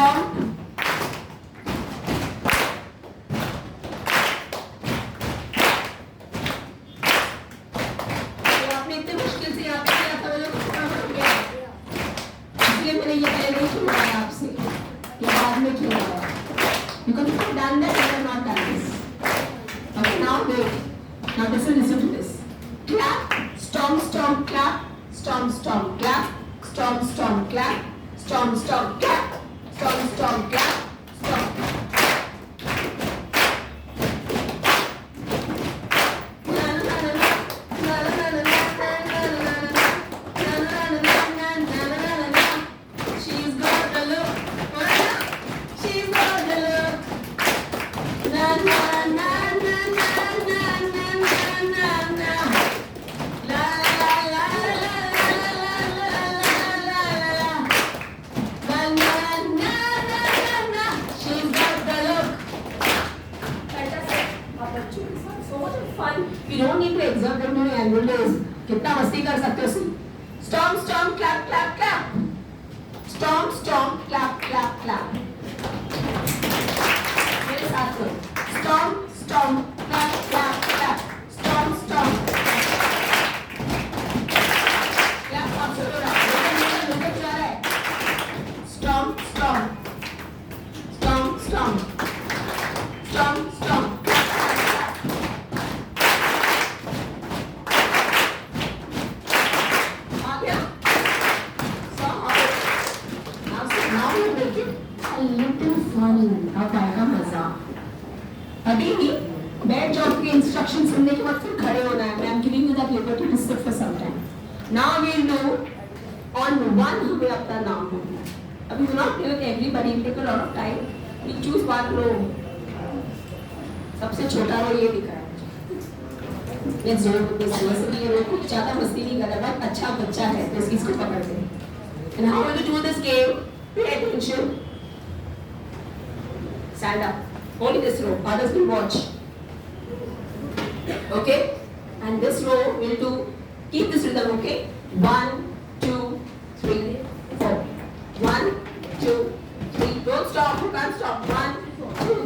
stomp. तो आपने इतने मुश्किल से यहाँ पे किया था, मुझे फटाफट हो गया, इसलिए मैंने ये पहले नहीं सुनाया आपसे, ये बाद में क्यों हुआ? Because if you done that, you have not done this. Okay, now wait. Now listen to this. Clap, stomp, stomp, clap, stomp, stomp, clap, stomp, stomp, clap, stomp, stomp, clap, stomp, stomp, clap, stomp. She's got the look. She's got the look. Na na na na na na na na na na. La la la la la la la la la la. Na na na na na na. She's got the look. Fantastic. आप बच्चों के साथ so much fun. You don't need to exert them during annual days. कितना मस्ती कर सकते हो सी? Stomp, stomp, clap, clap, clap. Stomp, stomp, clap, clap, clap. मेरे साथ करो. Stomp, stomp, clap, clap, clap. Stomp, stomp. Clap आप छोड़ो ना. लोगों जा रहा है. Stomp, stomp. Stomp, stomp. Stomp, stomp. आ गया? So now we make it a little fun. अब आएगा मजा. अभी भी बैठ जाओ के इंस्ट्रक्शन सुनने के बाद फिर खड़े होना है. I'm giving you that liberty to sit for some time. Now we'll do on one हमें अपना नाम बोलना है. अभी do not tell everybody, it take a lot of time. We choose one row. सबसे छोटा रो ये दिखा है. Let's do it this way. वैसे भी ये रोग ज़्यादा मस्ती नहीं कर रहा है. अच्छा बच्चा है तो इसकी इसको पकड़ते हैं. And how will we do this game? Pay attention. Stand up. Only this row. Others will watch. Okay? And this row will do. Keep this rhythm. Okay? 1, 2, 3, 4. 1, 2, 3. Don't stop. You can't stop. 1, 2,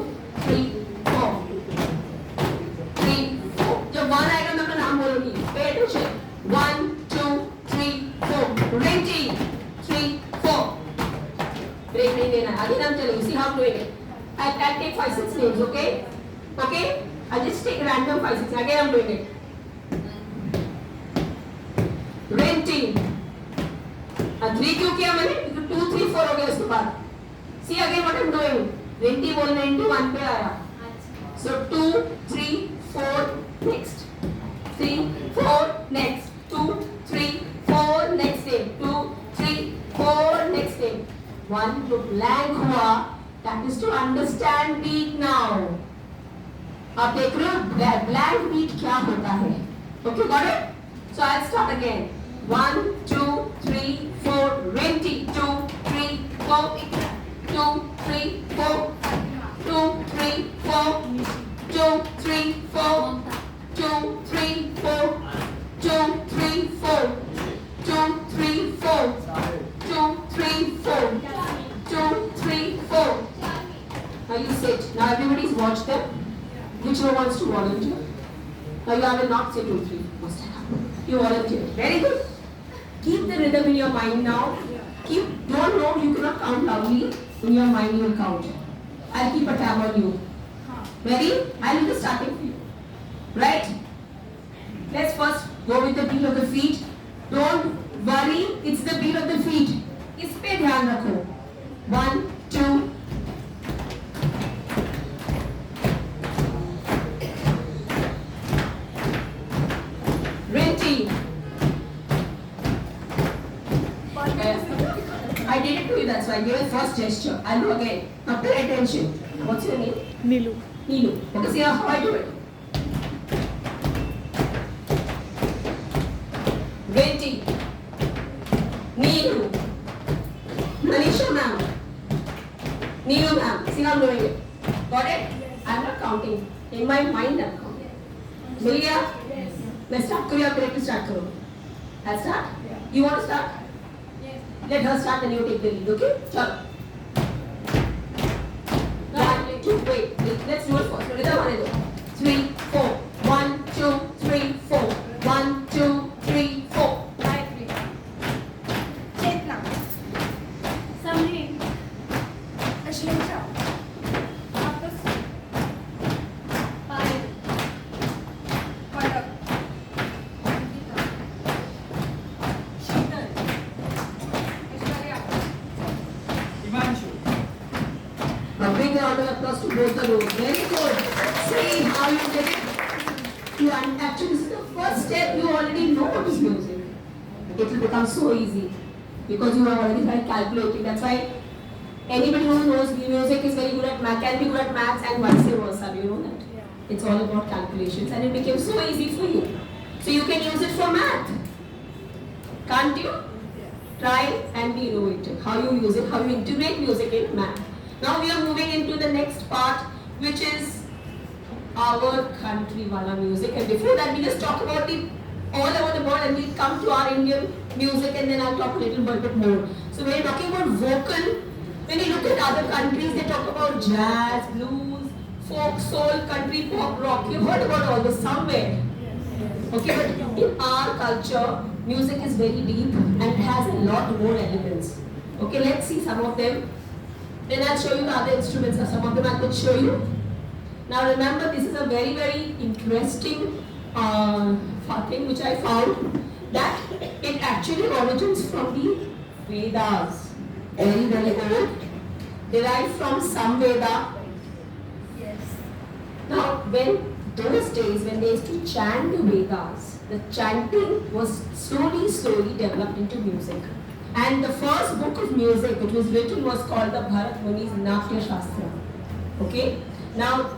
3, 4. 3, 4. जब 1 आएगा मैं अपना नाम बोलूँगी. Pay attention. 1, 2, 3, 4. Ready? 3, 4. Break नहीं देना. आगे नाम चलेगी. See how I'm doing it. I'll take 5, 6 names. Okay? Okay? I'll just take random 5, 6. Again I'm doing it. Renting. 3 क्यों किया मैंने? 2, 3, 4 हो गया उसके बाद. See again what I'm doing. 20 बोलना 1 पे आया. So 2, 3, 4 next. 3, 4 next. 2, 3, 4 next name. 2, 3, 4 next name. 1 जो blank हुआ. That is to understand beat now. आप देख रहे हो blank beat क्या होता है? Okay, got it? So I'll start again. 1, 2, 3, 4. Ready? 2, 3, 4. 2, 3, 4. 2, 3, 4. 2, 3, 4. 2, 3, 4. 2, 3, 4. 2, 3, 4. 2, 3, 4. 2, 3, 4. Now you sit. Now everybody's watched them. Which one wants to volunteer? Now you will not say 2, 3. Must have. You volunteer. Very good. Keep the rhythm in your mind now. Don't know you cannot count loudly. In your mind you will count. I'll keep a tab on you. Ready? I'll do the starting for you. Right? Let's first go with the beat of the feet. Don't worry. It's the beat of the feet. इस पे ध्यान रखो. 1, 2. I did it to you, that's why I gave a first gesture. I'll do again. Now pay attention. What's your name? Nilu. Nilu. Okay, see how I do it. Ready. Nilu. Manisha ma'am. Nilu ma'am. See how I'm doing it. Got it? I'm not counting. In my mind I'm counting. मिल गया? Yes. मैं start करूँ या correctly start करूँ? I'll start? Yeah. You want to start? Yes. Let her start and you take the lead, okay? चलो. big round of applause to both the rows. Very good. See how you did it. You actually, this is the first step. You already know what is music. It will become so easy because you have already tried calculating. That's why anybody who knows music is very good at math, can be good at maths and vice versa. You know that. It's all about calculations, and it became so easy for you. So you can use it for math. Can't you? Try and be innovative. How you use it, how you integrate music in math. Now we are moving into the next part, which is our country wala music. And before that, we just talk about the all over the world, and we'll come to our Indian music, and then I'll talk a little bit more. So when you're talking about vocal, when you look at other countries, they talk about jazz, blues, folk, soul, country, pop, rock. You've heard about all this somewhere. Okay, but in our culture, music is very deep and it has a lot more elements. Okay, let's see some of them. Then I'll show you the other instruments. Some of them I could show you. Now remember, this is a very, very interesting thing which I found, that it actually origins from the Vedas. Very, very old. Derived from Samveda. Yes. Now, when those days, when they used to chant the Vedas, the chanting was slowly developed into music. And the first book of music which was written was called the Bharat Muni's Natya Shastra. Okay? Now,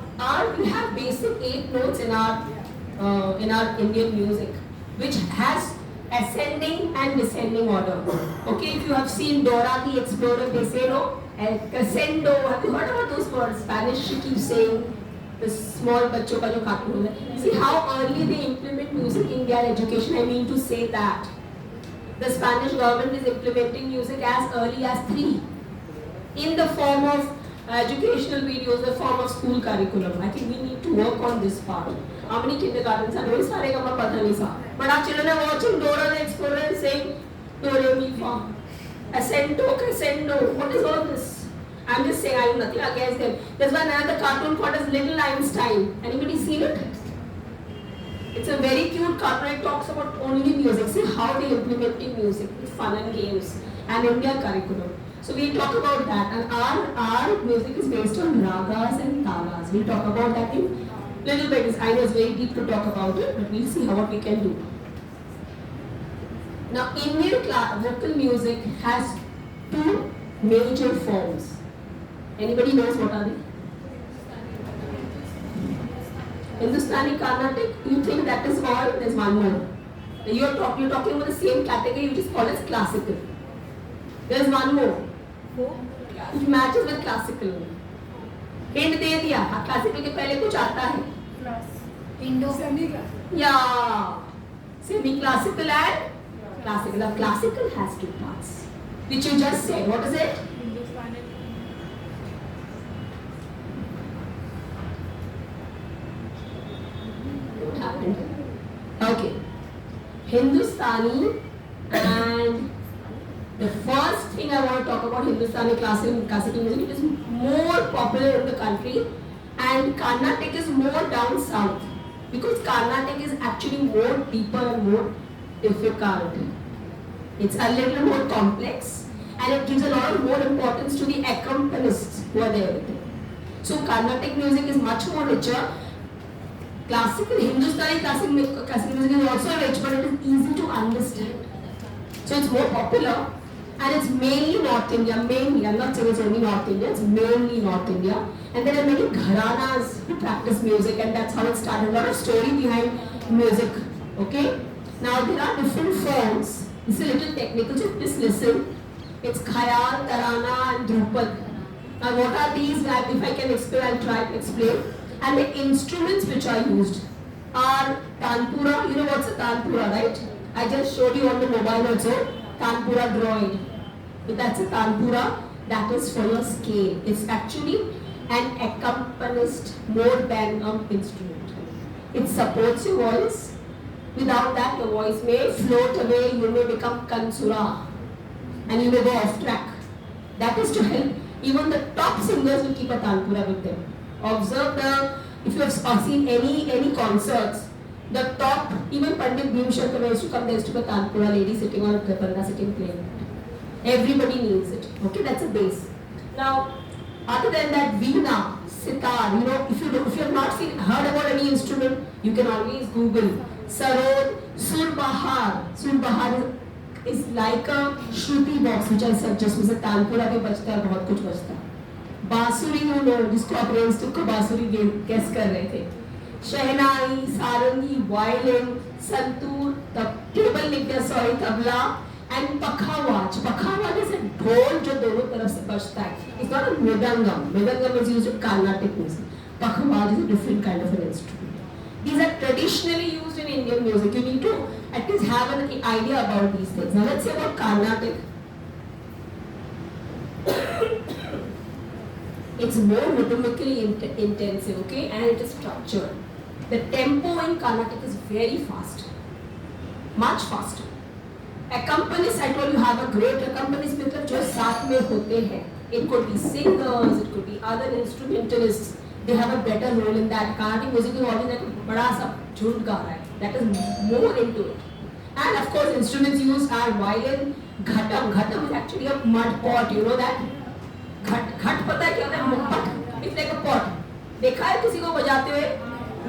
we have basic 8 notes in our Indian music, which has ascending and descending order. Okay, if you have seen Dora the Explorer, they say no, el crescendo. Have you heard about those words? Spanish, she keeps saying the small bachcho ka jo cartoon hai. See how early they implement music in their education. I mean to say that the Spanish government is implementing music as early as 3 in the form of educational videos, the form of school curriculum. I think we need to work on this part. How many kindergartens are doing sare gama pata nahi sa? But our children are watching Dora the Explorer and saying do re mi fa, ascendo, crescendo. What is all this? I'm just saying, I have nothing against them. There's one another cartoon called as Little Einstein. Anybody seen it? It's a very cute cartoon. It talks about only music. See how they implementing music with fun and games and India curriculum. So we'll talk about that. And our music is based on ragas and talas. We'll talk about that in little bit. I know it's very deep to talk about it, but we'll see what we can do. Now, Indian vocal music has 2 major forms. Anybody knows what are they? Hindustani, Carnatic. You think that is all? There's one more. You're talking about the same category which is called as classical. There's one more. Which matches with classical. Hint दे दिया. Classical के पहले कुछ आता है. Indo. Yeah. Semi-classical and classical. Now classical has 2 parts, which you just said. What is it? What happened? Okay. Hindustani, and the first thing I want to talk about Hindustani classical music, it is more popular in the country, and Carnatic is more down south, because Carnatic is actually more deeper and more difficult. It's a little more complex, and it gives a lot of more importance to the accompanists who are there with it. So Carnatic music is much more richer. Classical Hindustani classical music is also rich, but it is easy to understand. So it's more popular, and it's mainly North India. Mainly, I'm not saying it's only North India. It's mainly North India, and there are many gharanas who practice music, and that's how it started. A lot of story behind music. Okay. Now there are different forms. This is a little technical, so just listen. It's khayal, tarana, and drupad. Now what are these? If I can explain, I'll try to explain. And the instruments which are used are tanpura. You know what's a tanpura, right? I just showed you on the mobile also. Tanpura droid. So that's a tanpura. That is for your scale. It's actually an accompanist more than an instrument. It supports your voice. Without that, your voice may float away. You may become kansura, and you may go off track. That is to help. Even the top singers will keep a tanpura with them. Observe if you have seen any concerts, the top, even Pandit Bhimshankar used to come, there used to be a tanpura lady sitting on a tripanda, sitting playing. Everybody needs it. Okay, that's a base. Now, Other than that, veena, sitar, if you have not heard about any instrument, you can always Google. Sarod, surbahar. Surbahar is like a shruti box, which I said just was a tanpura भी बजता है, बहुत कुछ बजता है. बांसुरी, जिसको आप रेंज टू बांसुरी गेस कर रहे थे. शहनाई, सारंगी, वायलिन, संतूर, टेबल लिख sorry tabla, and pakhawaj. Pakhawaj is a dhol जो दोनों तरफ से बजता है. It's not a mridangam. Mridangam is used in Carnatic music. Pachawaj is a different kind of an instrument. These are traditionally used in Indian music. You need to at least have an idea about these things. Now let's say about Carnatic. It's more rhythmically intensive, okay, and it is structured. The tempo in Carnatic is very fast, much faster. Accompanists, I told you, have a great accompanists मतलब जो साथ में होते हैं. It could be singers, it could be other instrumentalists. They have a better role in that. Carnatic music is always like a बड़ा सा झुंड गा रहा है. That is more into it. And of course, instruments used are violin, ghatam. Ghatam is actually a mud pot. You know that? घट पता है क्या होता है? Mud. It's like a pot. देखा है किसी को बजाते हुए?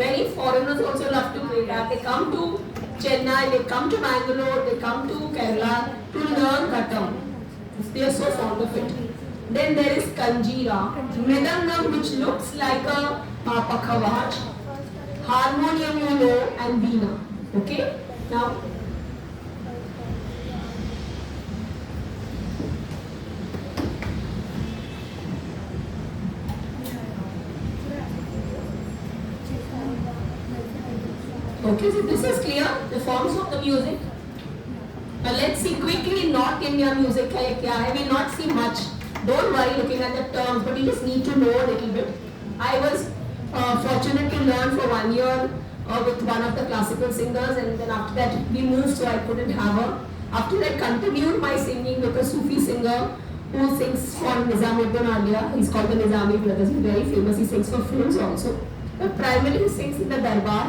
Many foreigners also love to play that. They come to Chennai, they come to Bangalore, they come to Kerala to learn ghatam. They are so fond of it. Then there is Kanjira, Mridangam, which looks like a Pakhavaj, harmonium, and veena. Okay? Now, okay, so this is clear, the forms of the music. Now let's see quickly North Indian music. I will not see much. Don't worry looking at the terms, but you just need to know a little bit. I was fortunate to learn for 1 year with one of the classical singers, and then after that we moved, so I couldn't have her. After that, continued my singing with a Sufi singer who sings for Nizamuddin Alia. He's called the Nizami Brothers. He's very famous. He sings for films also. But primarily he sings in the Darbar.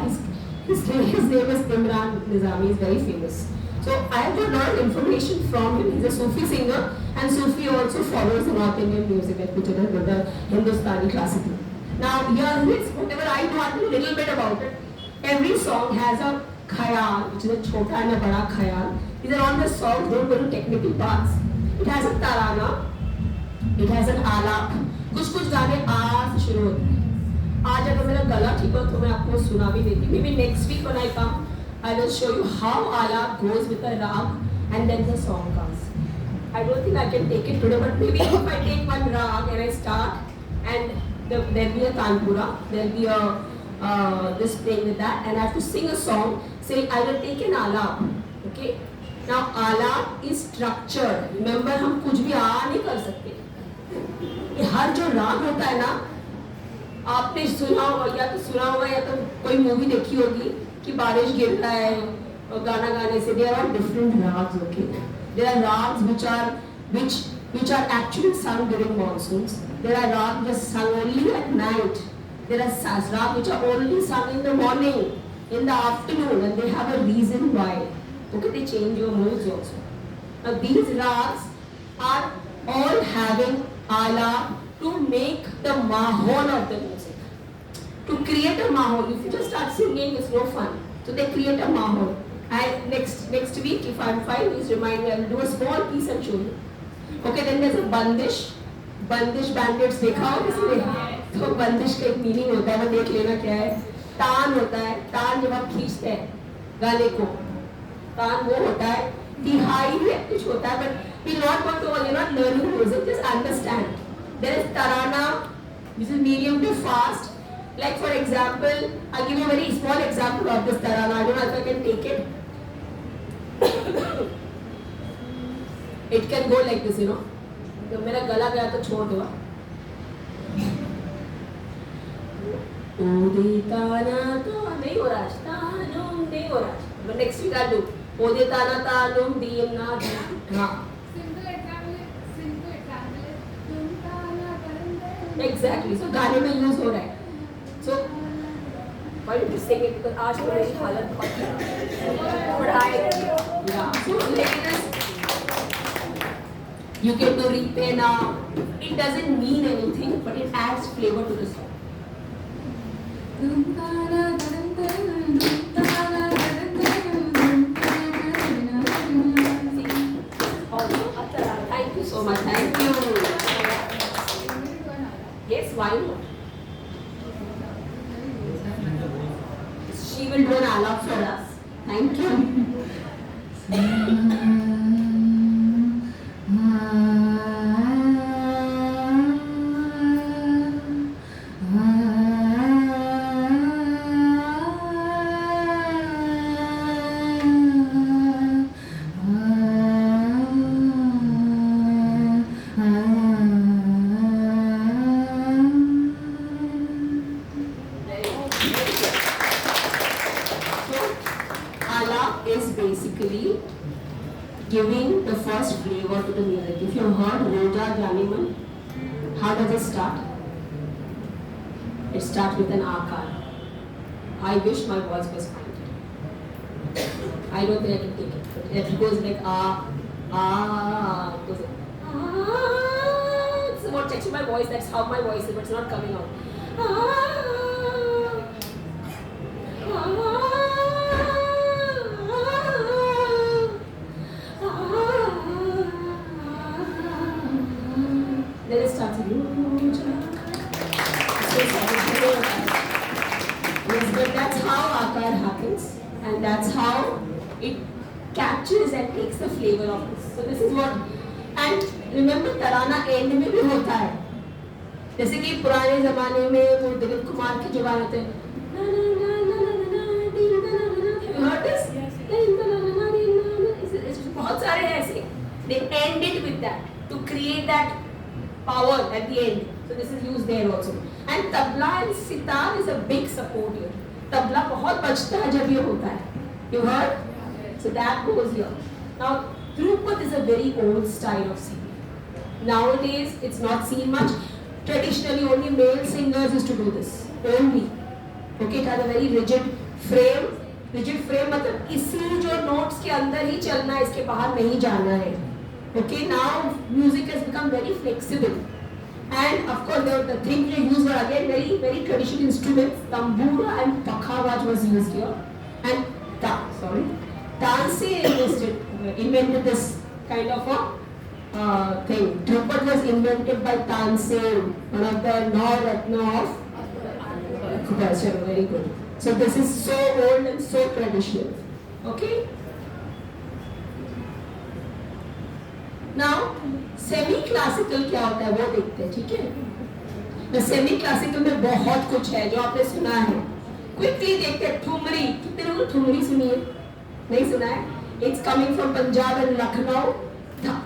His name is Imran Nizami. He's very famous. So I have got a lot of information from him. He's a Sufi singer, and Sufi also follows the North Indian music, like which is the Hindustani classical. Now here is whatever I know a little bit about it. Every song has a khayal, which is a chota and a bada khayal. These are all the songs, don't go to technical parts. It has a tarana, it has an alap. कुछ गाने आ से शुरू होते हैं. आज अगर मेरा गला ठीक हो तो मैं आपको सुना भी देती. Maybe next week when I come, I will show you how alap goes with a rag, and then the song comes. I don't think I can take it today, but maybe if I take one rag and I start, and there'll be a tanpura, there'll be a this playing with that, and I have to sing a song saying I will take an alap. Okay? Now alap is structured. Remember, हम कुछ भी नहीं कर सकते. ये हर जो राग होता है ना, आपने सुना होगा या तो कोई मूवी देखी होगी कि बारिश गिर रहा है और गाना गाने से. There are different rags. Okay, there are rags which are actually sung during monsoons. There are rags which are sung only at night. There are rags which are only sung in the morning, in the afternoon, and they have a reason why. Okay, they change your moods also. Now these rags are all having ala to make the mahol of the music. To create a mahol. If you just start singing, it's no fun. So they create a mahol. Next week, if I'm fine, please remind me. I'll do a small piece and show you. Okay, then there's a bandish. Bandish bandits देखा हो किसी ने? तो बंदिश का एक meaning होता है, वो देख लेना क्या है. तान होता है. तान जब आप खींचते हैं गाने को, तान वो होता है. तिहाई भी कुछ होता है, but we not want to, you're not learning music. Just understand. There is tarana, which is medium to fast. Like for example, I'll give you a very small example of this tarana. I don't know if I can take it. It can go like this, तो मेरा गला गया तो छोड़ दो. ओदे ताना तो नहीं हो रहा. तानुम नहीं हो रहा. But next week I'll do. ओदे ताना तानुम दीम ना हाँ. Exactly. So गाने में यूज हो रहा है. So why don't you sing it, because आज तो मेरी हालत बहुत खराब है. But yeah. So ladies, You can do repay now. It doesn't mean anything, but it adds flavor to the song. Thank you so much. Thank you. Yes, why not? She will do an alap for us. Thank you. Basically giving the first flavor to the music. If you heard Roja Janiman, how does it start? It starts with an akar. I wish my voice was fine. I don't think I can take it. But it goes like ah. It goes like ah. It's about touching my voice. That's how my voice is, but it's not coming out. Then it starts with yes, but that's how akar happens, and that's how it captures and takes the flavor of this. So this is what, and remember tarana end में भी होता है. जैसे कि पुराने ज़माने में वो दिलीप कुमार के जो गाने थे, you heard this? बहुत सारे हैं ऐसे. They end it with that to create that power at the end. So this is used there also. And tabla and sitar is a big support here. Tabla बहुत बजता है जब ये होता है. You heard? So that goes here. Now Dhrupad is a very old style of singing. Nowadays it's not seen much. Traditionally only male singers used to do this. Only. Okay, it has a very rigid frame. Rigid frame मतलब इसी जो notes के अंदर ही चलना है, इसके बाहर नहीं जाना है. Okay, now music has become very flexible, and of course the things they used were again very very traditional instruments. Tambura and pakhavaj was used here, and Tanse invented this kind of a thing. Dhrupad was invented by Tanse, one of the Navaratna of Akbar. Very good. So this is so old and so traditional. Okay. Now, semi classical क्या होता है वो देखते हैं, ठीक है? Semi classical में बहुत कुछ है जो आपने सुना है. क्विकली देखते हैं. ठुमरी, कितने लोगों ने ठुमरी सुनी है? नहीं सुना है? It's coming from Punjab and Lucknow.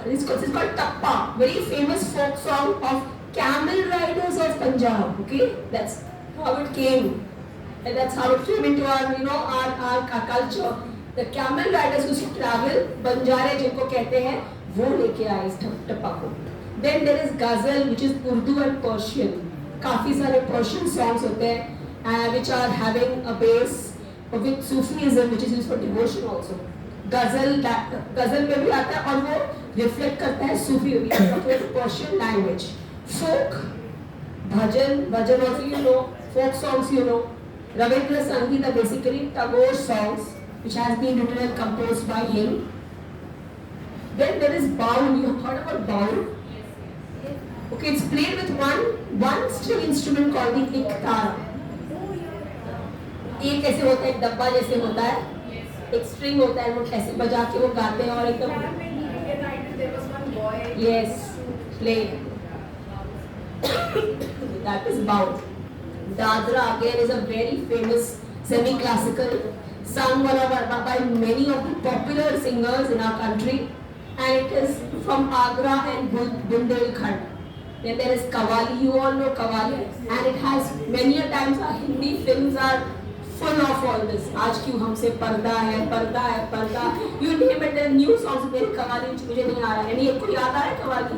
It's called Tappa, very famous folk song of camel riders of Punjab. Okay, that's how it came, and that's how it came into our our culture. The camel riders used to travel. बंजारे जिनको कहते हैं वो लेके आए इस टप्पा को. Then there is ghazal, which is Urdu and Persian. काफी सारे Persian songs होते हैं which are having a base with Sufism, which is used for devotion also. ghazal में भी आता है और वो reflect करता है Sufi Persian language. Folk, bhajan also you know, folk songs you know. Ravindra Sangeet are basically Tagore songs which has been written and composed by him. Then there is baul. You have heard about baul? Okay, it's played with one string instrument called the iktara. एक ऐसे होता है, एक डब्बा जैसे होता है, एक स्ट्रिंग होता है, वो ऐसे बजा के वो गाते हैं और एकदम yes play. That is baul. Dadra again is a very famous semi-classical sung by many of the popular singers in our country. And it is from Agra and Bundelkhand. Then there is Qawwali. You all know Qawwali, and it has many a times our Hindi films are full of all this. आज क्यों हमसे पर्दा है. You name it, the new songs मेरे Qawwali मुझे नहीं आ रहा है. नहीं आपको याद आ रहा है Qawwali?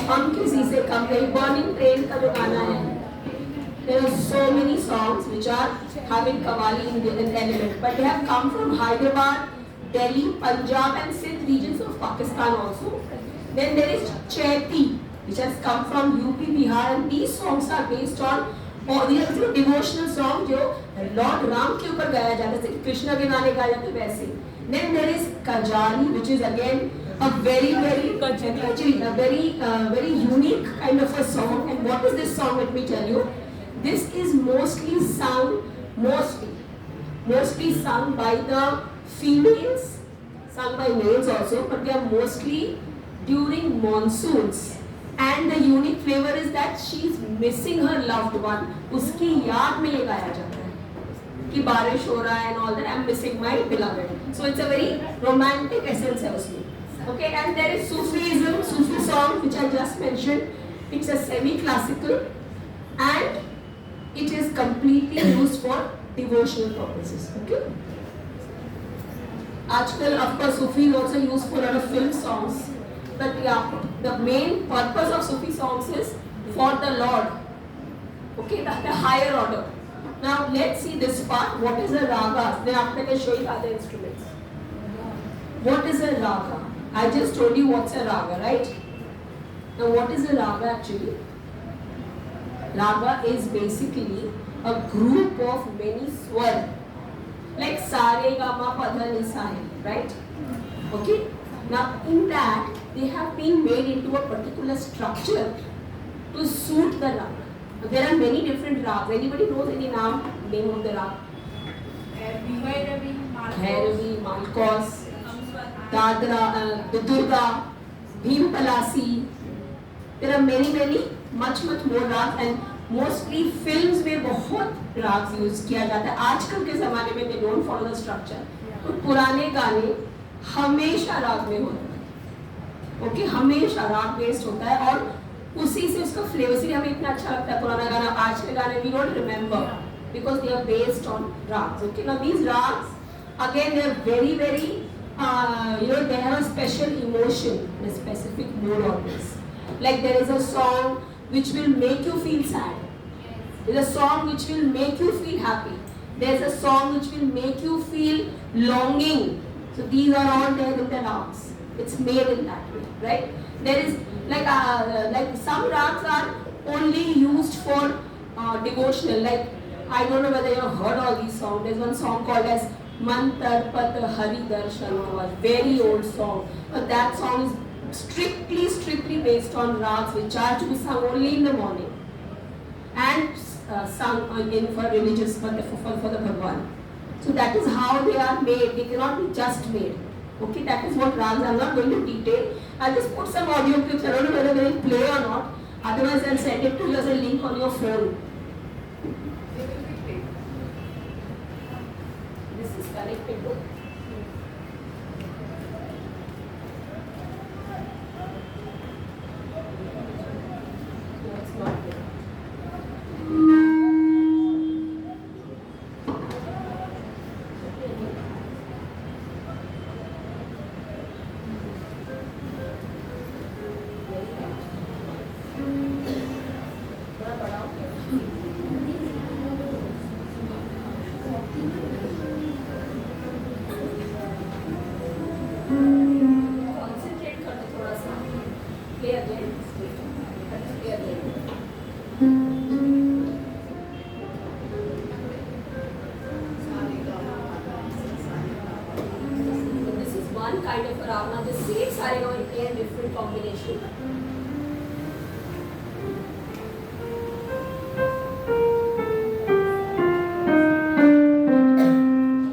हम किसी से कम नहीं. Burning Train का जो गाना है. There are so many songs which are having Qawwali in the element, but they have come from Hyderabad, Delhi, Punjab and Sindh regions of Pakistan also. Then there is Chaiti, which has come from UP, Bihar, and these songs are based on और ये devotional song जो Lord Ram के ऊपर गाया जाता है, जैसे कृष्णा के गाने गाए जाते हैं वैसे. Then there is Kajali, which is again a very unique kind of a song. And what is this song? Let me tell you. This is mostly sung by the females, sung by males also, but they are mostly during monsoons. And the unique flavor is that she is missing her loved one. उसकी याद में ये गाया जाता है कि बारिश हो रहा है and all that. I'm missing my beloved. So it's a very romantic essence है उसमें. Okay, and there is Sufism, Sufi song which I just mentioned. It's a semi-classical and it is completely used for devotional purposes. Okay. आजकल of course Sufi is also used for a lot of film songs. But yeah, the main purpose of Sufi songs is for the Lord. Okay, the higher order. Now let's see this part. What is a raga? Then after I can show you other instruments. What is a raga? I just told you what's a raga, right? Now what is a raga actually? Raga is basically a group of many swar. Like sa re ga ma pa dha ni sa, right? Okay? Now in that they have been made into a particular structure to suit the rag. There are many different rags. Anybody knows any name of the rag? Bhairavi, Malkos, Dadra, Durga, Bhim Palasi. There are many, much more rags, and mostly films में बहुत rags use किया जाता है. आजकल के ज़माने में they don't follow the structure. तो पुराने गाने हमेशा राग में होते हैं. ओके, हमेशा राग बेस्ड होता है और उसी से उसका फ्लेवर, इसलिए हमें इतना अच्छा लगता है पुराना गाना. आज के गाने we don't remember because they are based on rags. Okay, now these rags again they are very they have a special emotion and a specific mood always. Like there is a song which will make you feel sad. There is a song which will make you feel happy. There is a song which will make you feel longing. So these are all there in the rags. It's made in that way, right? There is like some rags are only used for devotional. Like I don't know whether you have heard all these songs. There's one song called as Mantar Pat Hari Darshan, very old song. But that song is strictly based on rags which are to be sung only in the morning and sung in for religious for the Bhagwan. So that is how they are made. They cannot be just made. Okay, that is what rags. I'm not going to detail. I'll just put some audio clips. I don't know whether they will play or not. Otherwise, I'll send it to you as a link on your phone. This is connected to. No, it's not there. Kind of a rag. Now the same sari will play a different combination.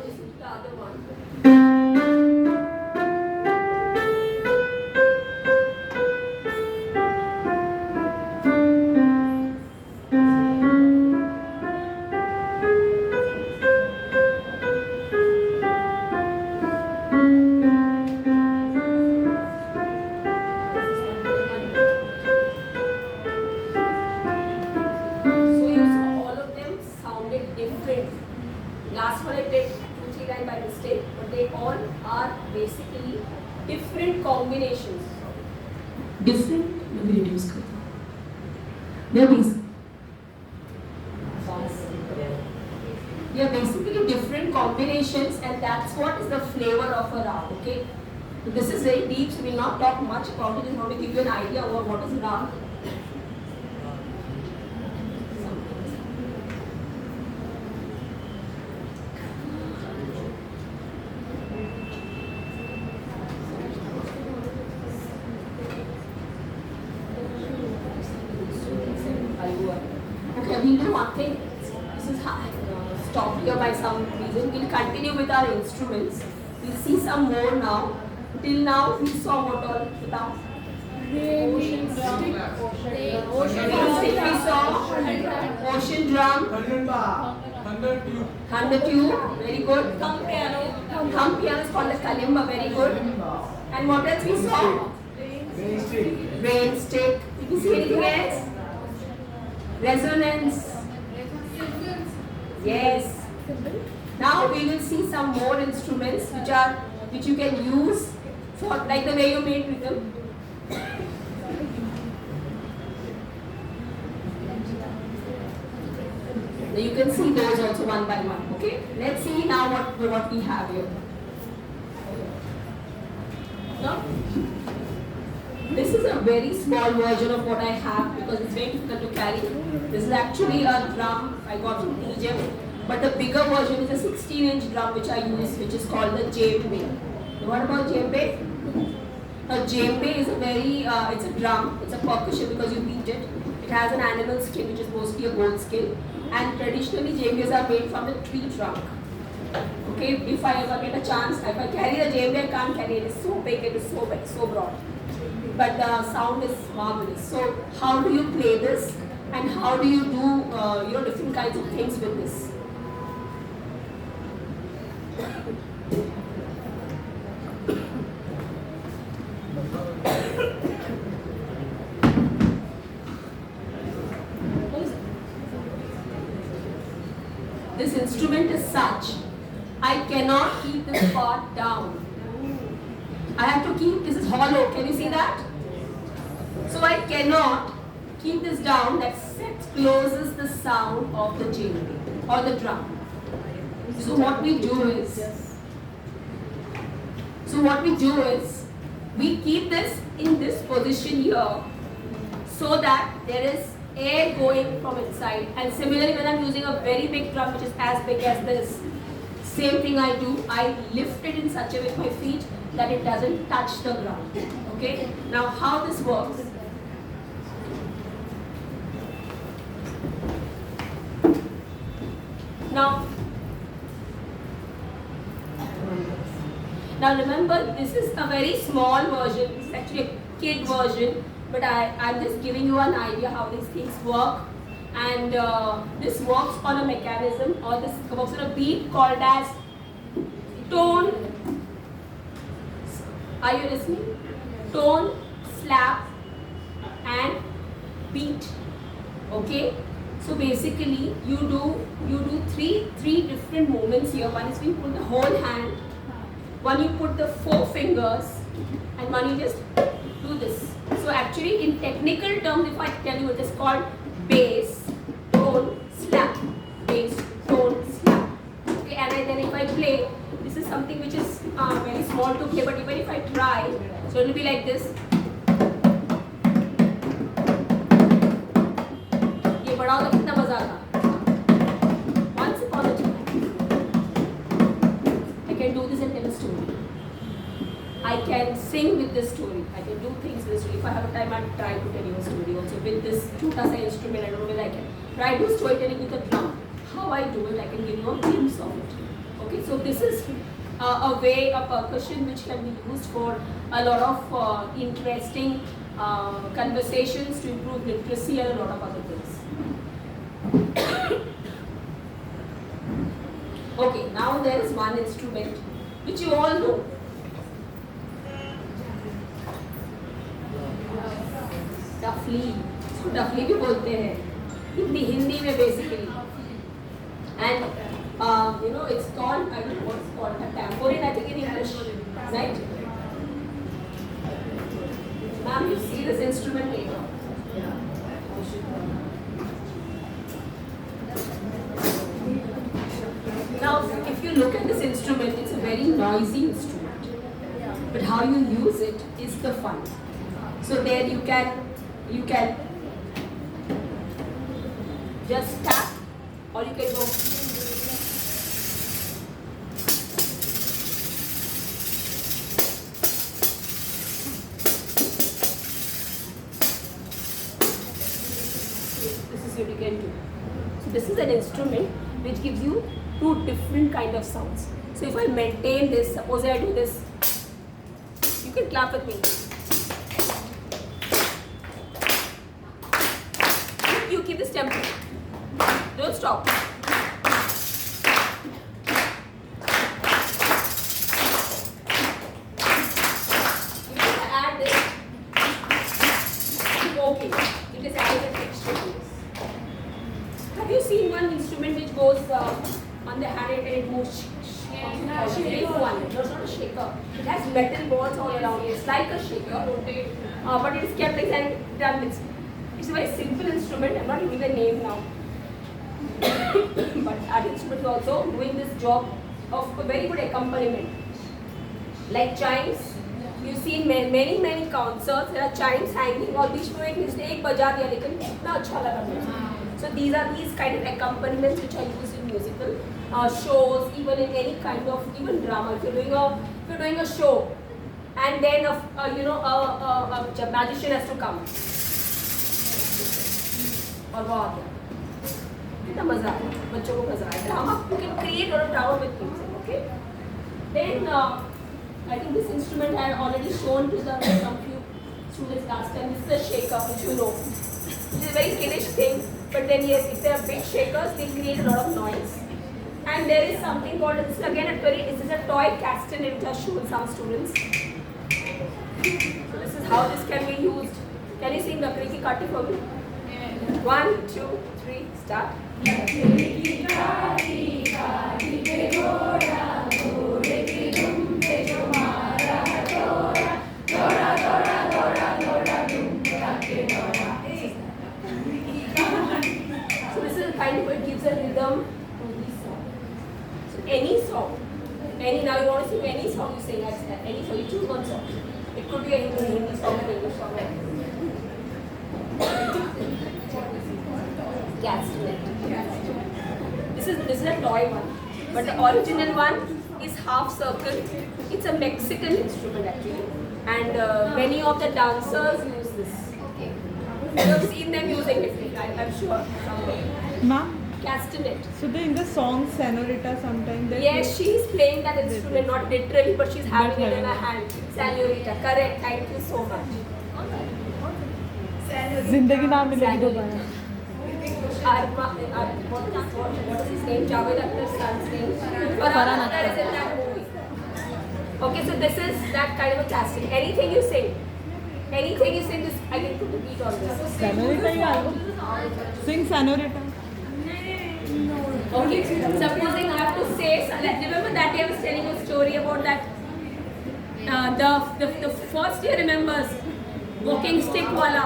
This is the other one. Last one I did 2-3 lines by mistake, but they all are basically different combinations. Different reduce they are basically different combinations, and that's what is the flavor of a rag. Okay, This is very deep, so we will not talk much about it. Just want to give you an idea about what is rag. Okay, we'll do one thing. This is stopped here by some reason. We'll continue with our instruments. We'll see some more now. Till now, we saw what all without. Ocean drum. We saw ocean drum. Thunder tube. Very good. Thumb piano is called the kalimba. Very good. And what else we saw? Rain stick. Did we see anything else? Resonance. Yes. Now we will see some more instruments which you can use for like the way you made rhythm. Now you can see those also one by one. Okay. Let's see now what we have here. Now, this is a very small version of what I have because it's very difficult to carry. This is actually a drum I got from Egypt, but the bigger version is a 16-inch drum which I use, which is called the djembe. What about djembe? A djembe is it's a drum, it's a percussion because you beat it. It has an animal skin which is mostly a goat skin, and traditionally djembes are made from the tree trunk. Okay, if I ever get a chance, if I carry the djembe, I can't carry it. It's so big, it is so big, so broad. But the sound is marvelous. So how do you play this, and how do you do different kinds of things with this? This instrument is such, I cannot keep this part down. I have to keep, this is hollow, can you see that? So I cannot keep this down, that closes the sound of the djembe or the drum. So what we do is, we keep this in this position here so that there is air going from inside. And similarly, when I'm using a very big drum which is as big as this, same thing I do, I lift it in such a way with my feet that it doesn't touch the ground. Okay? Now how this works. Now remember, this is a very small version, this is actually a kid version, but I'm just giving you an idea how these things work. And this works on a mechanism, or this works on a beat called as tone. Are you listening? Tone, slap, and beat. Okay? So basically, you do three different movements here. One is we put the whole hand, one you put the 4 fingers, and one you just do this. So actually, in technical terms, if I tell you, it is called bass, tone, slap, bass, tone, slap. Okay, and then if I play, this is something which is very small to play, but even if I try, so it will be like this. ये बढ़ाओ तो कितना मजा आता. Once upon a time, I can do this and tell a story. I can sing with this story. I can do things with this story. If I have a time, I'll try to tell you a story also with this chota sa instrument. I don't know whether I can try to storytelling with a drum. How I do it, I can give you a glimpse of it. Okay, so this is a way, a percussion which can be used for a lot of interesting conversations to improve literacy and a lot of other things. Okay, now there is one instrument which you all know. Duffly. So duffly भी बोलते हैं हिंदी में basically. And it's called, I don't know what it's called, a tambourine I think in English, right? Ma'am, you see this instrument later. Now, if you look at this instrument, it's a very noisy instrument. But how you use it is the fun. So there you can just tap, or you can go. This is what you can do. So this is an instrument which gives you two different kind of sounds. So if I maintain this, suppose I do this, you can clap with me. You keep this tempo. Don't stop. If I add this, okay, it is added a texture to this. Have you seen one instrument which goes on the hand and it moves? One. No, it's not a shaker. It has metal balls all around it. It's like a shaker, but it is kept like and done this. It's a very simple instrument. I'm not giving the name now. But that instrument is also doing this job of a very good accompaniment. Like chimes, you've seen many concerts. There are chimes hanging और बीच में एक बजा दिया लेकिन कितना अच्छा लगा मुझे. So these are these kind of accompaniments which are used in musical shows, even in any kind of even drama. If you're doing a show, and then a magician has to come. और वो आ गया. कितना मजा आया, बच्चों को मजा आया. Drama, you can create a drama with music, okay? Then I think this instrument I had already shown to some few students last time. This is a shaker, which you know. Which is a very kiddish thing, but then yes, if they are big shakers, they create a lot of noise. And there is something called, this is again this is a toy castanet which I showed some students. So this is how this can be used. Can you sing Lakri Ki Kaati for me? 1, 2, 3, start. So this is kind of it gives a rhythm to these songs. So any song, now you want to sing any song you sing, any song, you choose one song. It could be a Hindi song, an English song. This is a toy one, but the original one is half circle. It's a Mexican instrument actually, and many of the dancers use this. You have seen them using it, I'm sure. Ma'am, Castanet. so in the song Senorita sometimes they Yes, she is playing that instrument, not literally, but she's having it in her hand. Senorita, correct. Thank you so much. जिंदगी ना मिलेगी दोबारा. What is his name? Javed Akhtar's son's name. Farhan Akhtar is in that movie. Okay, so this is that kind of a casting. Anything you sing, this I can put the beat on this. Senorita ही गा लो. Sing Senorita. Okay, supposing I have to say, remember that day I was telling a story about that. The first year remembers walking stick wala.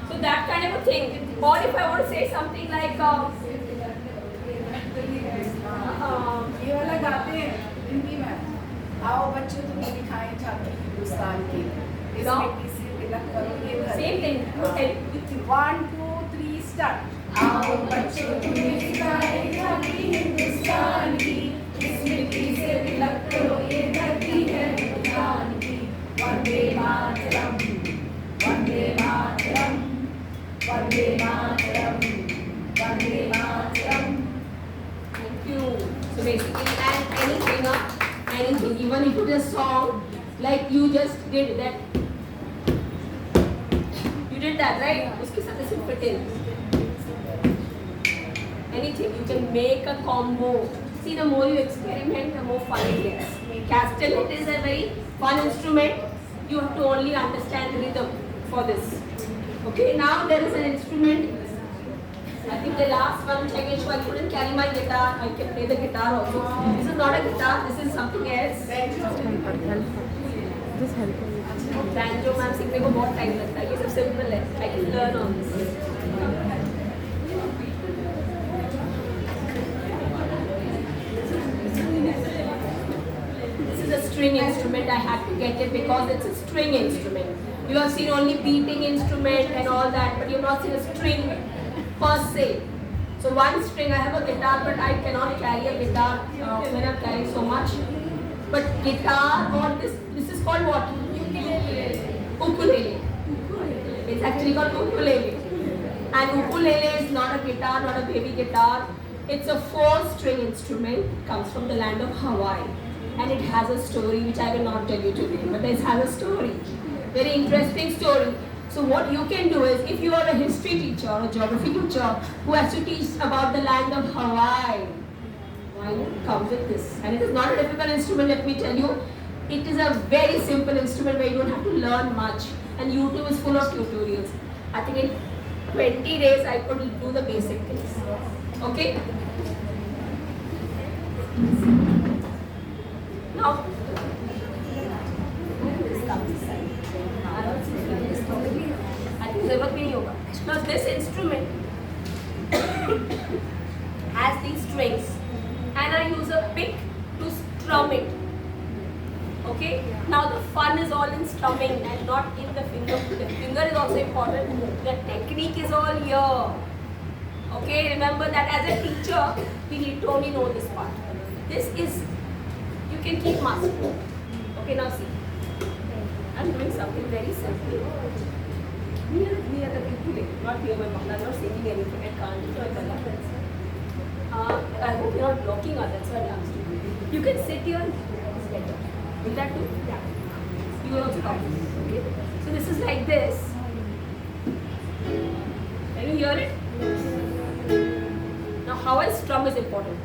So that kind of a thing. Or if I want to say something like ये वाला गाते हैं हिंदी में. आओ बच्चों तुम्हें दिखाएं झांकी हिंदुस्तान की. इस मिट्टी से तिलक करो ये धरती. same thing. 1, 2, 3 start. आओ बच्चों तुम्हें दिखाएं झांकी हिंदुस्तान की. इस मिट्टी से तिलक करो ये धरती है हिंदुस्तान की. Vande Mataram, Vande Mataram, Vande Mataram, Vande Mataram. Thank you. So basically, and anything, even if it is a song, like you just did that. You did that, right? उसके साथ ऐसे fit in. Anything, you can make a combo. See, the more you experiment, the more fun it gets. Castanet is a very fun instrument. You have to only understand the rhythm for this. Okay, now there is an instrument. I think the last one which I can show, I couldn't carry my guitar. I can play the guitar also. This is not a guitar, this is something else. Just help me. Banjo ma'am सीखने को बहुत time लगता है. ये सब simple है. I can learn on this. This is a string instrument. I had to get it because it's a string instrument. You have seen only beating instrument and all that, but you have not seen a string per se. So one string, I have a guitar, but I cannot carry a guitar when I'm carrying so much. But guitar or this is called what? Ukulele. It's actually called ukulele. And ukulele is not a guitar, not a baby guitar. It's a 4-string instrument. It comes from the land of Hawaii. And it has a story which I will not tell you today. But it has a story. Very interesting story. So what you can do is, if you are a history teacher or a geography teacher who has to teach about the land of Hawaii, why not come with this? And it is not a difficult instrument, let me tell you. It is a very simple instrument where you don't have to learn much. And YouTube is full of tutorials. I think in 20 days I could do the basic things. Okay? Now, now this instrument has these strings and I use a pick to strum it. Okay? Now the fun is all in strumming and not in the finger. The finger is also important. The technique is all here. Okay? Remember that as a teacher, we need to only know this part. This is, you can keep mastering. Okay, now see. I'm doing something very simple. Near the ukulele, not near my mouth. I'm not singing anything. I can't enjoy I hope you're not blocking others. That's what I'm asking. You can sit here and it's better. Will that do? Yeah. You will also come. Okay? So this is like this. Can you hear it? Now how I strum is important.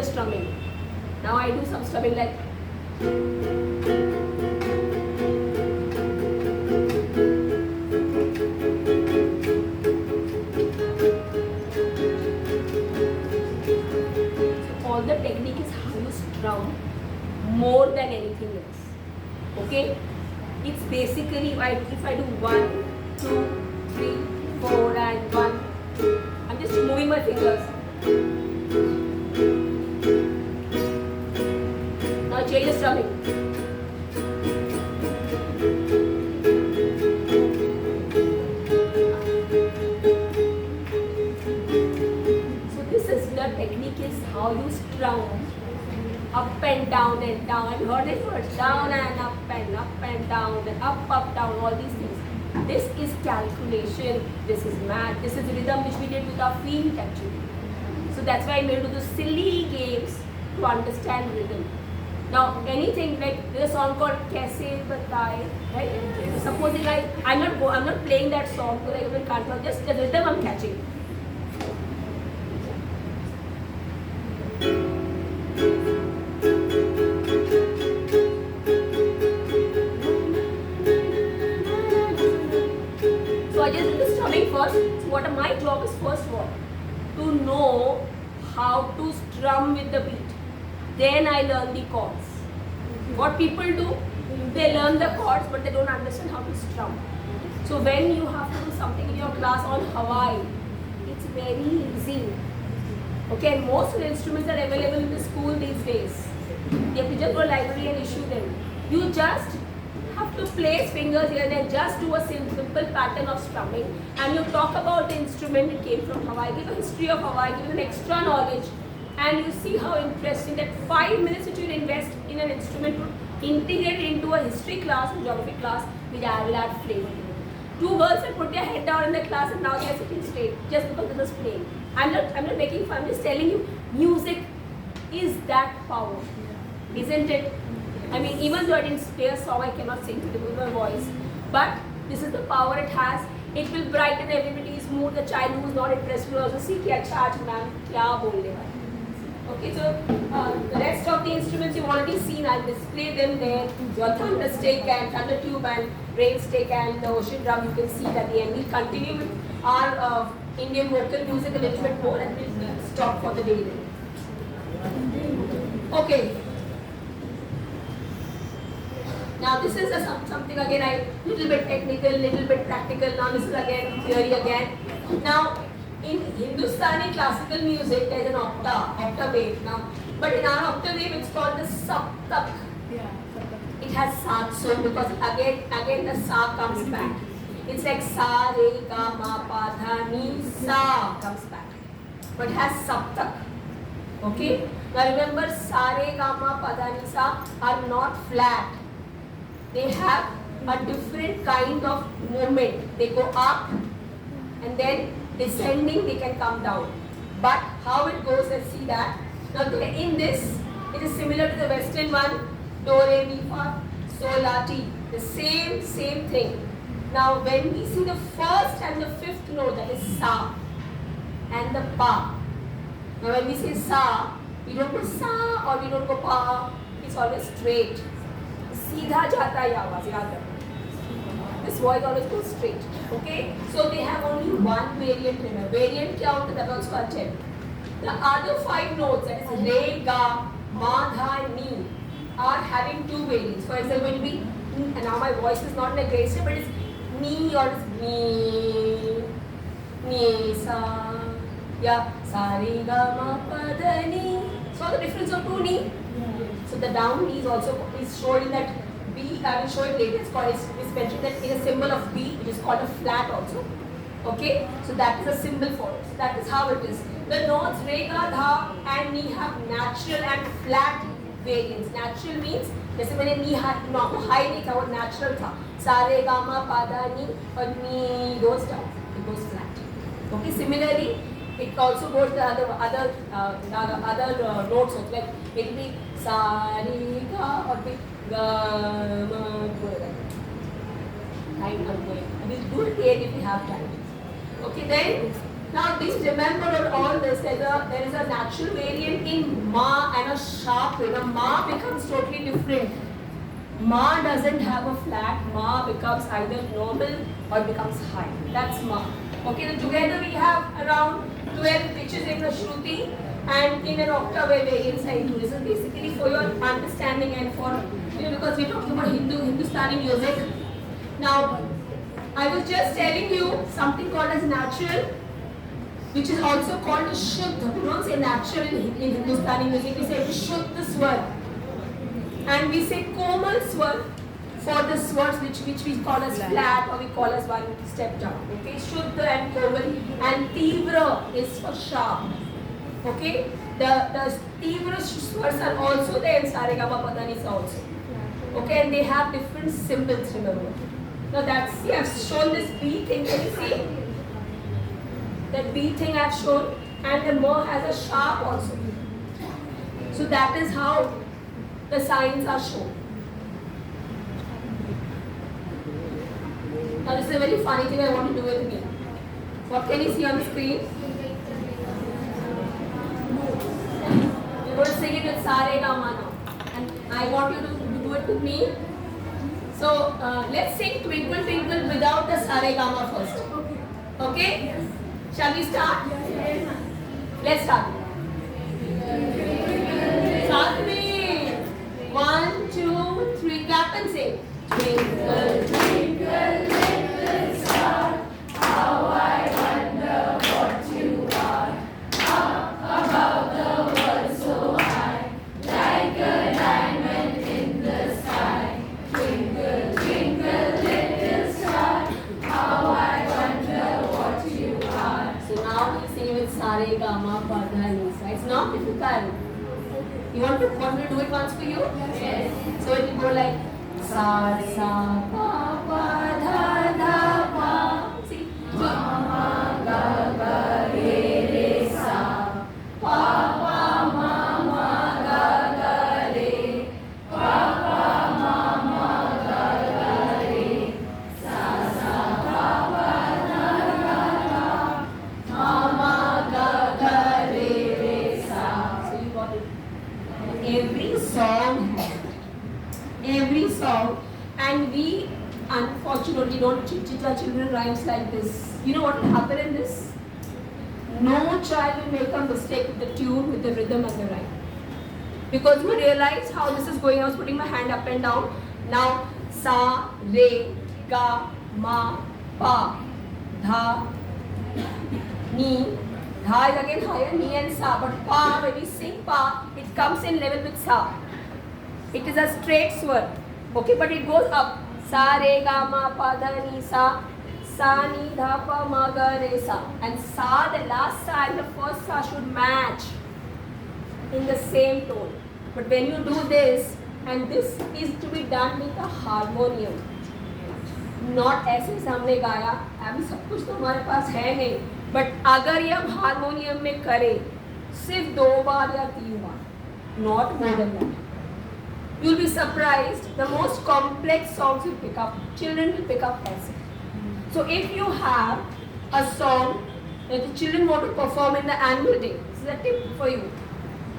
Strumming. Now I do some strumming like so all the technique is how you strum more than anything else. Okay? It's basically if I do 1, 2, 3, 4 and 1, 2. I'm just moving my fingers. Change the strumming. So this is the technique is how you strum up and down and down. Have you heard it first? Down and up and down, then up, down, all these things. This is calculation, this is math, this is rhythm which we did with our feet actually. So that's why I made do the silly games to understand rhythm. Now anything like there's a song called Kaise Bataye, right? Supposing I'm not playing that song because I even can't, just the rhythm I'm catching. So I just did the strumming first. So what my job is first what? To know how to strum with the beat. Then I learn the chords. What people do, they learn the chords but they don't understand how to strum. So when you have to do something in your class on Hawaii, it's very easy. Okay, and most of the instruments are available in the school these days. You have to just go to the library and issue them. You just have to place fingers here and there, just do a simple pattern of strumming, and you talk about the instrument it came from Hawaii, give a history of Hawaii, give an extra knowledge. And you see how interesting that 5 minutes that you invest in an instrument to integrate it into a history class or geography class, which I will add flavor. 2 girls have put their head down in the class and now they are sitting straight just because this is playing. I'm not making fun, I'm just telling you, music is that power, isn't it? I mean, even though I didn't play a song, I cannot sing to with my voice, but this is the power it has. It will brighten everybody's mood. The child who is not interested will also see कि अच्छा आज ma'am क्या बोलने वाली. Okay, so the rest of the instruments you've already seen. I'll display them there. Your thunder stick and thunder tube and rain stick and the ocean drum. You can see it at the end. We'll continue with our Indian vocal music a little bit more and we'll stop for the day. Okay. Now this is something again, little bit technical, little bit practical. Now this is again theory again. Now in Hindustani classical music, there is an octave. Now, but in our octave it's called the saptak. It has sat so because again the sa comes back. It's like sa re ga ma pa dha ni sa comes back, but it has saptak. Okay. Now remember, sa re ga ma pa dha ni sa are not flat. They have a different kind of movement. They go up and then descending they can come down. But how it goes, let's see that. Now in this, it is similar to the western one. Do, re, mi, fa, sol, la, ti. The same thing. Now when we see the first and the fifth note, that is sa and the pa. Now when we say sa, we don't go sa or we don't go pa. It's always straight. Seedha jata hai awaaz, yaad rakho. This voice always goes straight. Okay? So they have only one variant. Remember, variant kya hota, that also I'll tell you. The other 5 notes, that is re, ga, ma, dha, ni, are having 2 variants. For example, it will be, and now my voice is not like grace, but it's ni or it's ni, sa, yeah, sa, re, ga, ma, pa, dha, ni. So the difference of 2 ni. So the down ni is also shown in that B. I will show it later. It's mentioned that in a symbol of B, it is called a flat also. Okay, so that is a symbol for it. So that is how it is. The notes re, ga, dha and ni have natural and flat variants. Natural means जैसे मैंने नी high नहीं था, वो natural था. सा रे गा मा पा धा नी और नी goes down. It goes flat. Okay, similarly, it also goes the other notes also, like it will be sa re ga or be ga ma go. Time I'm going. It is good aid if you have time. Okay, then now please remember on all this, there is a natural variant in ma and a sharp rhythm. Ma becomes totally different. Ma doesn't have a flat. Ma becomes either normal or becomes high. That's ma. Okay, then together we have around 12 pitches in the Shruti and in an octave variance I do. This is basically for your understanding and for, because we're talking about Hindustani music. Now, I was just telling you something called as natural, which is also called a Shuddha. We don't say natural in Hindustani music, we say Shuddha Swar. And we say Komal Swar for the swars which we call as flat or we call as one step down. Okay, Shuddha and Komal, and Tivra is for sharp. Okay, the Tivra swars are also there in Saregama Padanisa also. Okay, and they have different symbols, remember. Now that's, see, I've shown this B thing, can you see? That B thing I've shown, and the Ma has a sharp also. So that is how the signs are shown. Now this is a very funny thing I want to do with me. What can you see on the screen? You're going to sing it with Sa Re Ga Ma now. And I want you to do it with me. So let's sing Twinkle Twinkle without the Sa Re Ga Ma first. Okay? Shall we start? Yes. Let's start. Start me. 1, 2, 3, clap and sing. Twinkle, twinkle, little star, how I wonder what you are. Up above the world so high, like a diamond in the sky. Twinkle, twinkle, little star, how I wonder what you are. So now we sing with Sa Re Ga Ma Pa Dha Ni Sa. It's not difficult. You want me to do it once for you? Yes. So it will go like Sa Sa Pa Pa Dha Dha Pa. See? Ma Ma Ga Ga Re Re Sa. Pa Pa Ma Ma Ga Ga Re. Pa Pa Ma Ma Ga Ga Re. Sa Sa Pa Pa Dha Dha Pa. Ma Ma Ga Ga Re Re Sa. So you got it. Every song, and we unfortunately don't teach our children rhymes like this. You know what will happen in this? No child will make a mistake with the tune, with the rhythm and the rhyme. Because we realize how this is going, I was putting my hand up and down. Now sa, re, ga, ma, pa, dha, ni. Dha is again higher, ni and sa. But pa, when we sing pa, it comes in level with sa. It is a straight swar. Okay, but it goes up. Sa, re, ga, ma, pa, dha, ni, sa. Sa, ni, dha, pa, ma, ga, re, sa. And sa, the last sa and the first sa should match in the same tone. But when you do this, and this is to be done with a harmonium. Not ऐसे हमने गाया, अभी सब कुछ तो हमारे पास है नहीं. But अगर ये हम हारमोनियम में करें, सिर्फ 2 बार या 3 बार, not more than that. You'll be surprised. The most complex songs you pick up, children will pick up ऐसे. So if you have a song that the children want to perform in the annual day, this is a tip for you.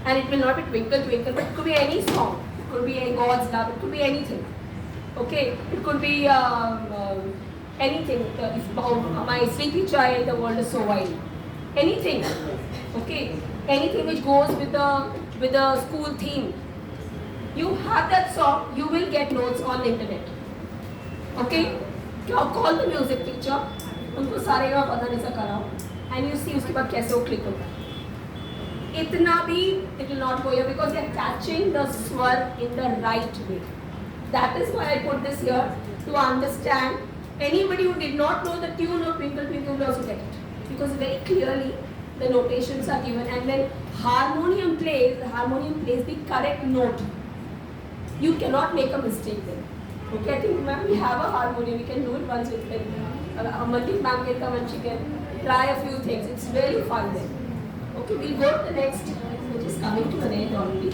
And it will not be Twinkle Twinkle, but it could be any song. It could be God's Love. It could be anything. Okay, it could be anything. If my sleepy child, the world is so wide. Anything. Okay, anything which goes with the school theme. You have that song. You will get notes on the internet. Okay, call the music teacher. उनको सारे का पता नहीं सा कराओ. And you see उसके बाद कैसे वो click होगा. Itna bhi, it will not go here because they are catching the swar in the right way. That is why I put this here to understand. Anybody who did not know the tune of Twinkle Twinkle will also get it because very clearly the notations are given, and when harmonium plays the correct note. You cannot make a mistake then. Okay, I think ma'am we have a harmonium. We can do it once with Amandeep ma'am can come and she can try a few things. It's really fun then. Okay, we'll go to the next, which is coming to an end already.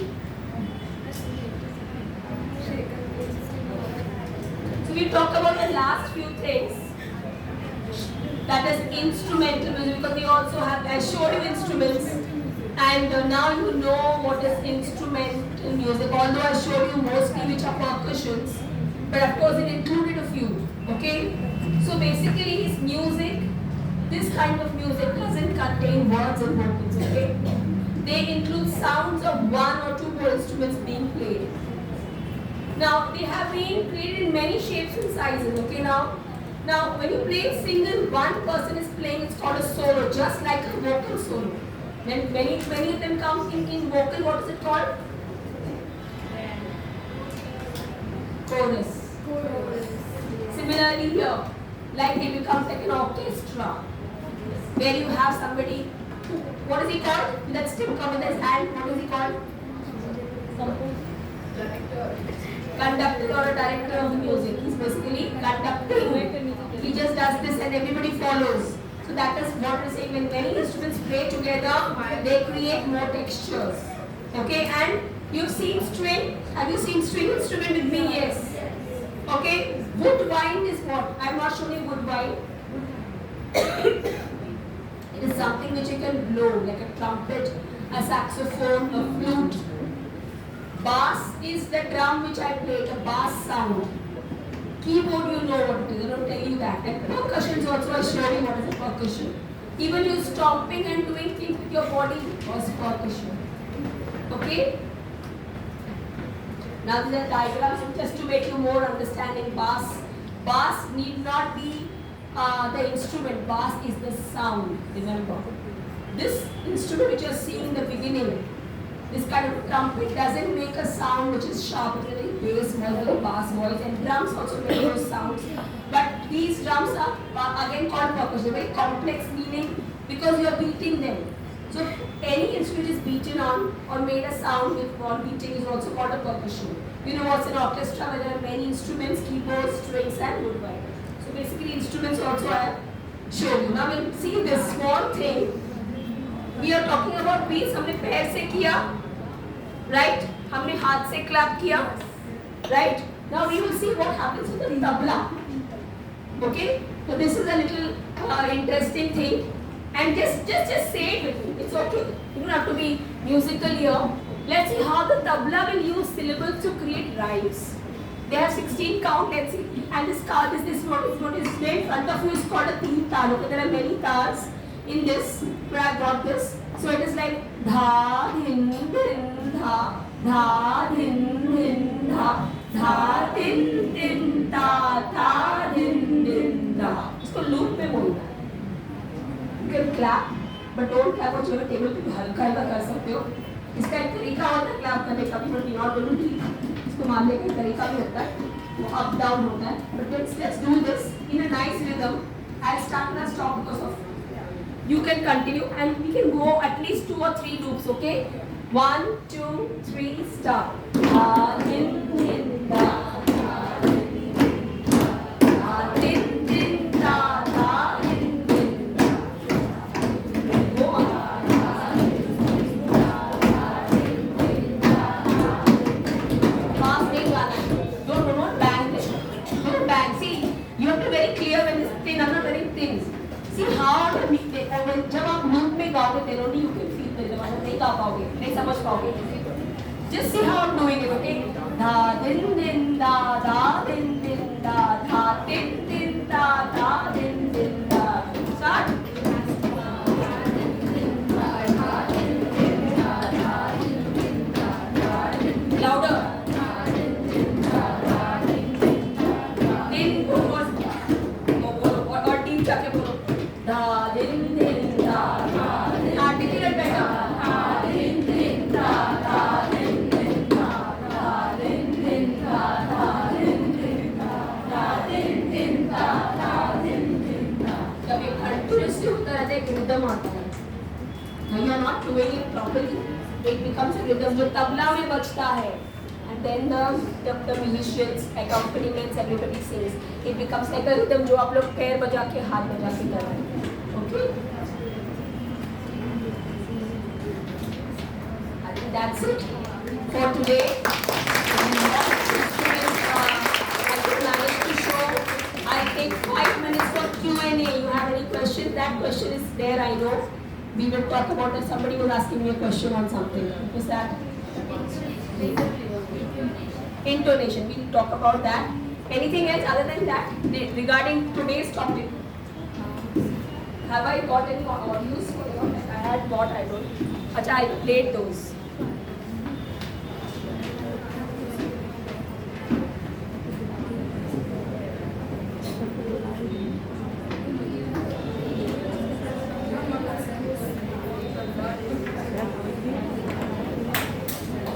So we'll talk about the last few things. That is instrumental music, because we also have, I showed you instruments, and now you know what is instrumental music, although I showed you mostly which are percussions, but of course it included a few. Okay, so basically it's music. This kind of music doesn't contain words and vocals, okay? They include sounds of 1 or 2 more instruments being played. Now, they have been created in many shapes and sizes, okay? Now when you play single, one person is playing, it's called a solo, just like a vocal solo. When many of them come in vocal, what is it called? Chorus. Similarly here, like it becomes like an orchestra, where you have somebody, what is he called? Let's still come with his hand. What is he called? Conductor or a director of the music. He's basically conducting. He just does this and everybody follows. So that is what we're saying. When many instruments play together, they create more textures. Okay, and you've seen string. Have you seen string instrument with me? Yes. Okay, woodwind is what? I'm not showing you woodwind. It is something which you can blow, like a trumpet, a saxophone, a flute. Bass is the drum which I play, the bass sound. Keyboard, you know what it is, I don't tell you that. And percussion also, I show you what is a percussion. Even you stomping and doing things with your body was percussion. Okay? Now these are diagrams just to make you more understanding. Bass need not be the instrument. Bass is the sound, remember. This instrument which you are seeing in the beginning, this kind of trumpet doesn't make a sound which is sharp, it's a very bass voice or bass voice, and drums also make those sounds. But these drums are again called percussion, very complex meaning because you are beating them. So any instrument is beaten on or made a sound with one beating is also called a percussion. You know what's an orchestra where there are many instruments, keyboards, strings and woodwind. So basically instruments also I have shown you. Now we'll see this small thing. We are talking about beats. हमने पैर से किया, right? हमने हाथ से clap किया, right? Now we will see what happens with the tabla. Okay? So this is a little interesting thing. And just say it with me. It's okay. You don't have to be musical here. Let's see how the tabla will use syllables to create rhymes. They have 16 count, let's see. And this card is this one is displayed in front of you is called a teen tal. Okay, there are many tals in this, but I got this. So it is like dha, din, dha, dha, din, dha. धा दिन दिन धा धा दिन दिन धा. इसको loop में बोलना है. You can clap, but don't clap on your table पे हल्का हल्का कर सकते हो. इसका एक तरीका होता है क्लैप करने का भी, but not going to इसको मारने का तरीका भी होता है. वो अप डाउन होता है. But let's do this in a nice rhythm. I'll start and I'll stop because of. You can continue and we can go at least 2 or 3 loops, okay? 1, 2, 3, start. Da din din da. Da din din da da din din da. Go on. Fast नहीं गाना है. Don't bang this. Don't bang. See, you have to be very clear when this thing. I'm not very things. See how जब आप loop में गाओगे then only you can feel the rhythm. नहीं गा पाओगे, नहीं समझ पाओगे. Just see how I'm doing it, okay? Da din din da da din din da da din din da da din din da. Start. Louder. Din और team जाके बोलो. Da din din da da. Articulate better. Da din din da da din din da da din din da da din din da da din din da da din din da. जब ये continuously होता रहता है एक rhythm आता है. Now you are not doing it properly. It becomes a rhythm जो तबला में बजता है. And then the musicians, accompaniments, everybody sings. It becomes like a rhythm जो आप लोग पैर बजा के हाथ बजा के कर रहे हैं. Okay? I think that's it for today. I could manage to show. I'll take 5 minutes for Q&A. You have any questions? That question is there, I know. We will talk about it. Somebody was asking me a question on something. What was that? Intonation. We'll talk about that. Anything else other than that regarding today's topic? Have I got any audios for you? I had bought, I don't. Acha, I played those.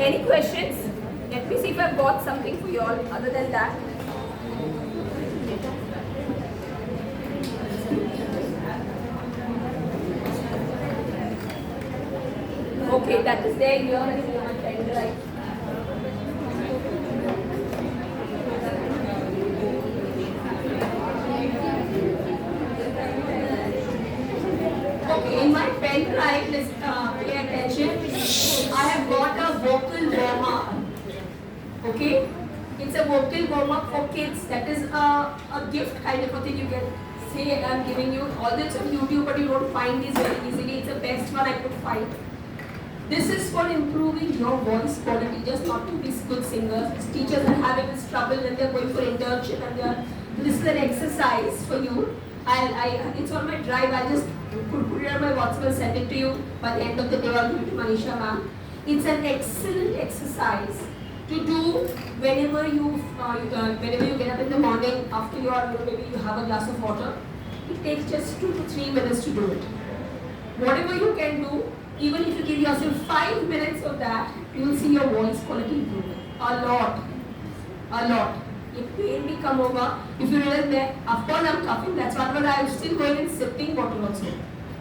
Any questions? Let me see if I've got something for you all other than that. Okay, that is there here in my pen drive. Okay, in my pen drive, pay attention. I have got a vocal warm-up. Okay? It's a vocal warm-up for kids. That is a gift kind of a thing you can say I'm giving you. Although it's on YouTube, but you don't find these very easily. It's the best one I could find. This is for improving your voice quality, just not to be good singers. Teachers are having this trouble when they're going for internship and this is an exercise for you. It's on my drive. I just put it on my WhatsApp and send it to you. By the end of the day, I'll give it to Manisha ma'am. It's an excellent exercise to do whenever you get up in the morning after maybe you have a glass of water. It takes just 2 to 3 minutes to do it. Whatever you can do, even if you give yourself 5 minutes of that, you will see your voice quality improving a lot. If pain भी कम होगा, if you realize that, of course I'm coughing, that's why I am still going and sipping water also.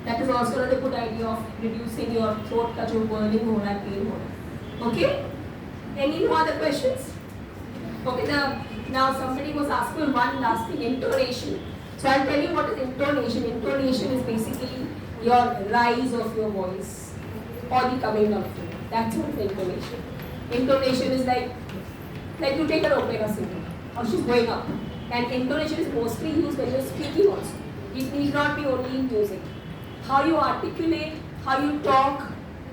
That is also another good idea of reducing your throat का जो burning हो रहा है, pain हो रहा है. Okay? Any other questions? Okay, now somebody was asking one last thing, intonation. So I'll tell you what is intonation. Intonation is basically your rise of your voice or the coming of it. That's what is intonation. Intonation is like you take an opera singer or she's going up. And intonation is mostly used when you're speaking also. It need not be only in music. How you articulate, how you talk,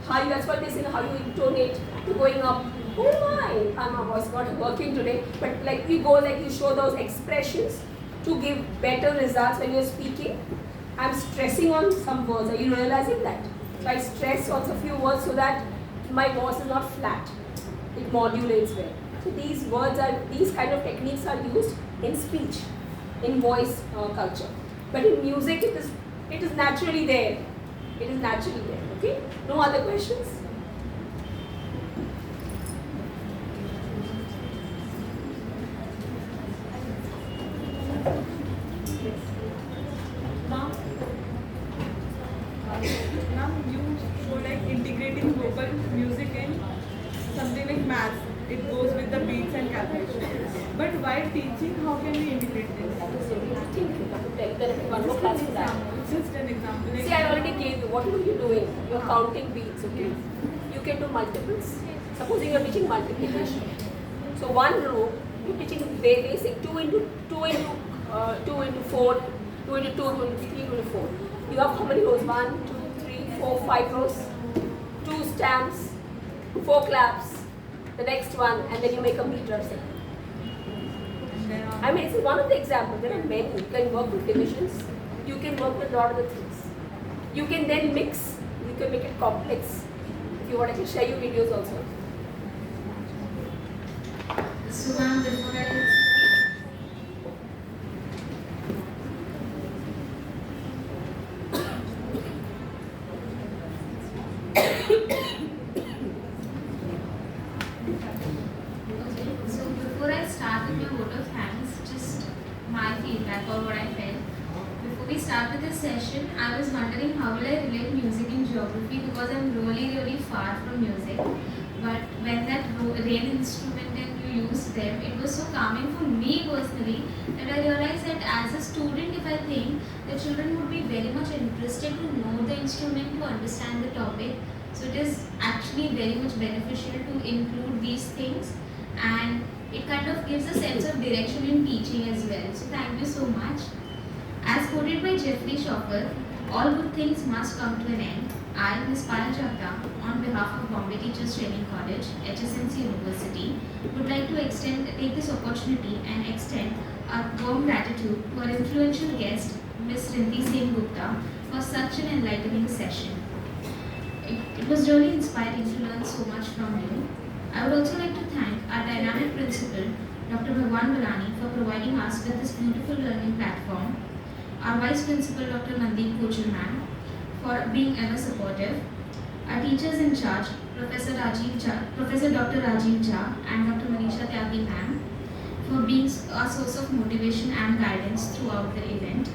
that's what they say, how you intonate, to going up. Oh my voice not working today. But like you go, like you show those expressions to give better results when you're speaking. I'm stressing on some words. Are you realizing that? So I stress on a few words so that my voice is not flat. It modulates well. So these words are, these kind of techniques are used in speech, in voice culture. But in music, it is naturally there. It is naturally there. Okay. No other questions? Ma'am, you show like integrating vocal music in something like maths. It goes with the beats and calculations. But while teaching, how can we integrate this? One more class for that. Just an example. Like See, I already gave you. What are you doing? You're counting beats, okay? You can do multiples. Supposing you're teaching multiplication. So one row, you're teaching basic 2 into 4, 2 into 2, 2 into 3, 2 into 4. You have how many rows? 1, 2, 3, 4, 5 rows. 2 stamps, 4 claps, the next one, and then you make a meter. I mean, this is one of the examples. There are many. You can work with divisions. You can work with a lot of the things. You can then mix. You can make it complex. If you want, I can share you videos also. So ma'am, before I So before I start with my vote of thanks, just my feedback or what I felt. Before we start with this session, I was wondering how will I relate music and geography because I'm really far from music. But when that rain instrument and you used them, it was so calming for me personally that I realized that as a student, if I think the children would be very much interested to know the instrument, to understand the topic. So it is actually very much beneficial to include these things, and it kind of gives a sense of direction in teaching as well. So thank you so much. As quoted by Jeffrey Chopper, all good things must come to an end. I, Ms. Payal Chhabra, on behalf of Bombay Teachers Training College, HSNC University, would like to take this opportunity and extend our warm gratitude to our influential guest, Ms. Rinti Singh Gupta, for such an enlightening session. It was really inspiring to learn so much from you. I would also like to thank our dynamic principal, Dr. Bhagwan Balani, for providing us with this beautiful learning platform, our vice principal, Dr. Mandeep Kochal, for being ever supportive, our teachers in charge, Professor Dr. Rajiv Jha and Dr. Manisha Tyagi ma'am, for being a source of motivation and guidance throughout the event.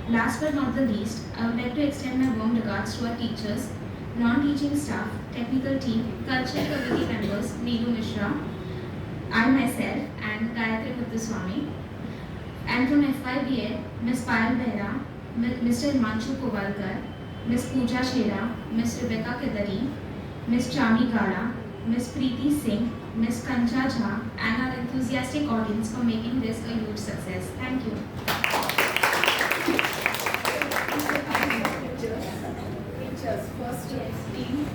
Last but not the least, I would like to extend my warm regards to our teachers, non-teaching staff, technical team, cultural committee members, Needu Mishra, I myself, and Gayatri Muthuswamy, and from FYBL, Ms. Payal Behra, Mr. Himanshu Kovalkar, Ms. Pooja Shera, Ms. Rebecca Kedari, Ms. Chami Gala, Ms. Preeti Singh, Ms. Kancha Jha, and our enthusiastic audience for making this a huge success. Thank you. Pictures. First team.